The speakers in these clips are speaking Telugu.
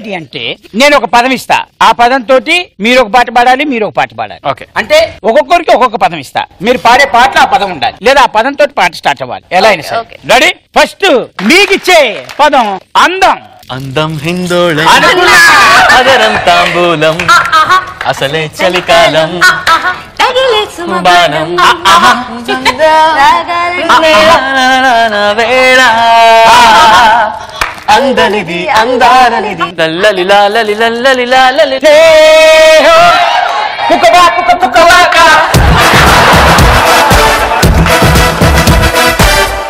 ఏంటి అంటే నేను ఒక పదం ఇస్తా, ఆ పదం తోటి మీరు ఒక పాట పాడాలి, మీరు ఒక పాట పాడాలి. ఓకే. అంటే ఒక్కొక్కరికి ఒక్కొక్క పదం ఇస్తా, మీరు పాడే పాటలో ఆ పదం ఉండాలి, లేదా ఆ పదం తోటి పాట స్టార్ట్ అవ్వాలి. ఎలా అయినా సరే. రెడీ? ఫస్ట్ మీకిచ్చే పదం అందం. అందం హిందోళం అదరం తాంబూలం అసలే చలికాలం బాణం వేళ అందలిది అందాలనిది లల్లలి లాలలి లల్లలి లాలలి పుక్కవా పుక్క పుక్కవాకా.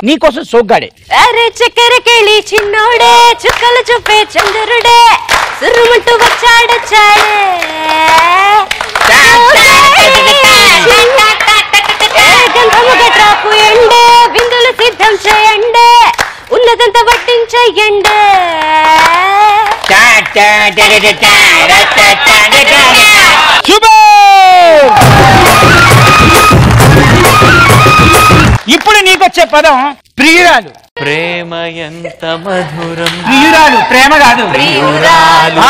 నీకోసం సోగ్గాడే. అరే చక్కెర కేళి చిన్నోడే చుక్కలు చూపే చంద్రుడే సురుమంటూ వచ్చాడొచ్చాడే గంధము గట్రాపు ఎండే విందులు సిద్ధం చేయండే ఉన్నదంతా వడ్డించేయండే. ఇప్పుడు నీకొచ్చే పదం ప్రియురాలు. ప్రేమ ఎంత మధురం. ప్రియురాలు, ప్రేమ కాదు. ప్రియురాలు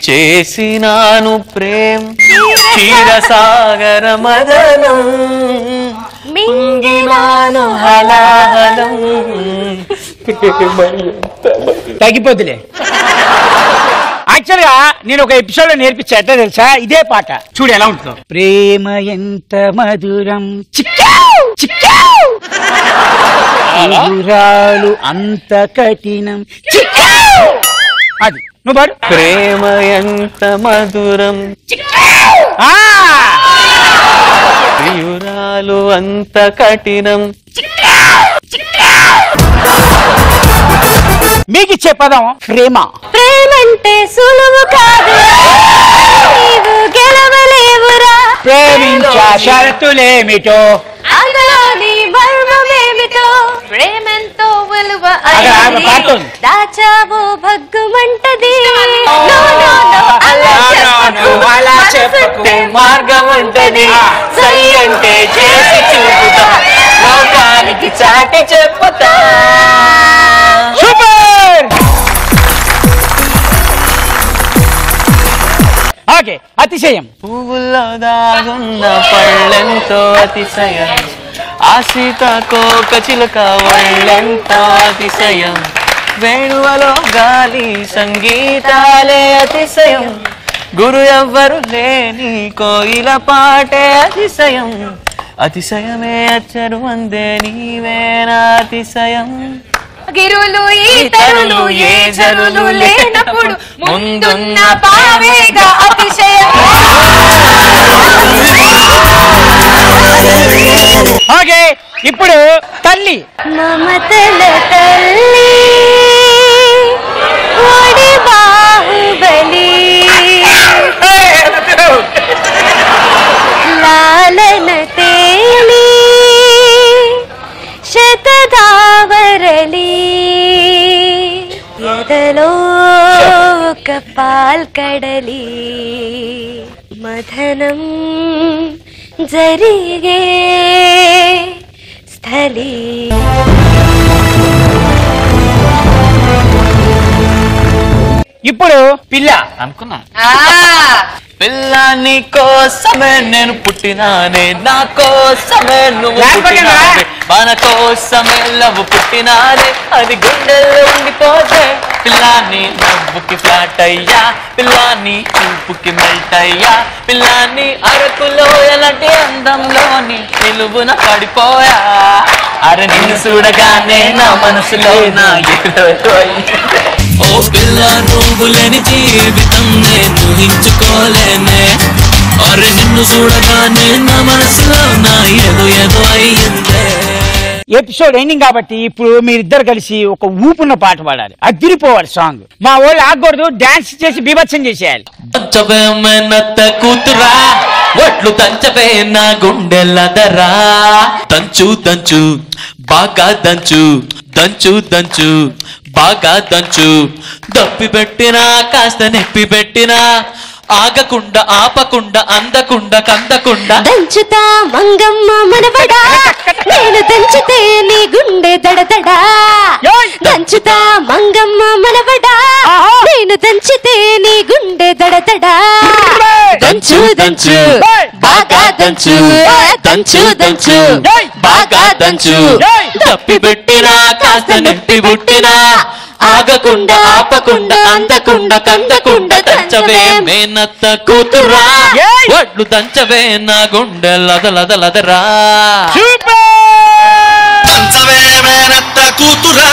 చేసినాను ప్రేమ క్షీరసాగర మదనం మింగినాను హలాహలం. తగ్గిపోతులే. యాక్చువల్ గా నేను ఒక ఎపిసోడ్ లో నేర్పించా, ఎట్లా తెలుసా? ఇదే పాట చూడు ఎలా ఉంటుందో. ప్రేమ ఎంత మధురం చిక్కాలు అంత కఠినం అది నువ్వు పాడు. ప్రేమ ఎంత మధురం ప్రియురాలు అంత కఠినం. మీకిచ్చే పదం ప్రేమ. ప్రేమంటే సులువు కాదు, నీవు గెలవలేవురా. ప్రేమించా షరతులేమిటో, అందులోని మర్మమేమిటో. ప్రేమెంతో విలువ దాచావో భగ్గుమంటది. అలా చెప్పకు, మార్గం ఉంటది. సై అంటే చేసి చూపుతా, లోకానికి చాటి చెప్పుతా. సూపర్. ఓకే. అతిశయం. పువ్వుల్లో దాగున్న పళ్ళెంతో అతిశయం, ఆ సీతాకోక చిలుక ఒళ్ళెంతో అతిశయం, వేణువలో గాలి సంగీతాలే అతిశయం, గురు ఎవ్వరు లేని కోయిల పాటే అతిశయం, అతిశయమే అచ్చరు అందే నీవేనా అతిశయం. గిరులు ఈతరులు ఏ జరులు లేనప్పుడు ముందున్న పావేగా అతిశయం. ఓకే. ఇప్పుడు తల్లి. మమతల తల్లి ఓడి బాహుబలి, లాలన తేలి శతదావరలి, ఎదలో ఒక పాల్కడలి, మథనం జరిగే స్థలి. ఇప్పుడు పిల్ల అనుకున్నా. పిల్ల నీ కోసమే నేను పుట్టినానే, నా కోసమే నువ్వు పుట్టినానే, మన కోసమే లవ్వు పుట్టినానే, అది గుండెల్లో ఉండిపోతే. పిల్లాన్ని నవ్వుకి ఫ్లాట్ అయ్యా, పిల్లాన్ని చూపుకి మెల్ట్ అయ్యా, పిల్లాన్ని అరకులో ఎలాంటి అందంలోని నిలువున పడిపోయా. అరే నిన్ను చూడగానే నా మనసులో నా ఓ పిల్ల నువ్వు లేని జీవితం నేను ఊహించుకోలేనే. అరే నిన్ను చూడగానే నా మనసులో నా ఏదో ఏదో అయ్యిందే. ఎపిసోడ్ ఎండింగ్ కాబట్టి ఇప్పుడు మీరిద్దరు కలిసి ఒక ఊపున్న పాట పాడాలి, అదిరిపోవాలి సాంగ్. మా వాళ్ళు ఆగకూడదు, డాన్స్ చేసి బీభత్సం చేసేయాలి. నత్త కూతురా ఒట్లు తంచవే నా గుండెలదరా, దంచు దంచు బాగా దంచు, దంచు దంచు బాగా దంచు, దప్పి పెట్టినా కాస్త నెప్పి పెట్టినా ఆగకుండా ఆపకుండా అందకుండా కందకుండా దంచుతా మంగమ్మ మనవడా నేను దంచితే నీ గుండె దడదడా దంచుతా మంగమ్మ మనవడా నేను దంచితే నీ గుండె దడదడా దంచు దంచు బాగా దంచు దంచు దంచు బాగా దంచు తప్పి పెట్టినా కాస్త నొప్పి పుట్టినా ఆగకుండా ఆపకుండా అందకుండా కందకుండా దంచవే మేనత్త కూతురా వడ్లు దంచవే నా గుండె లదలదలదరా దంచవే మేనత్త కూతురా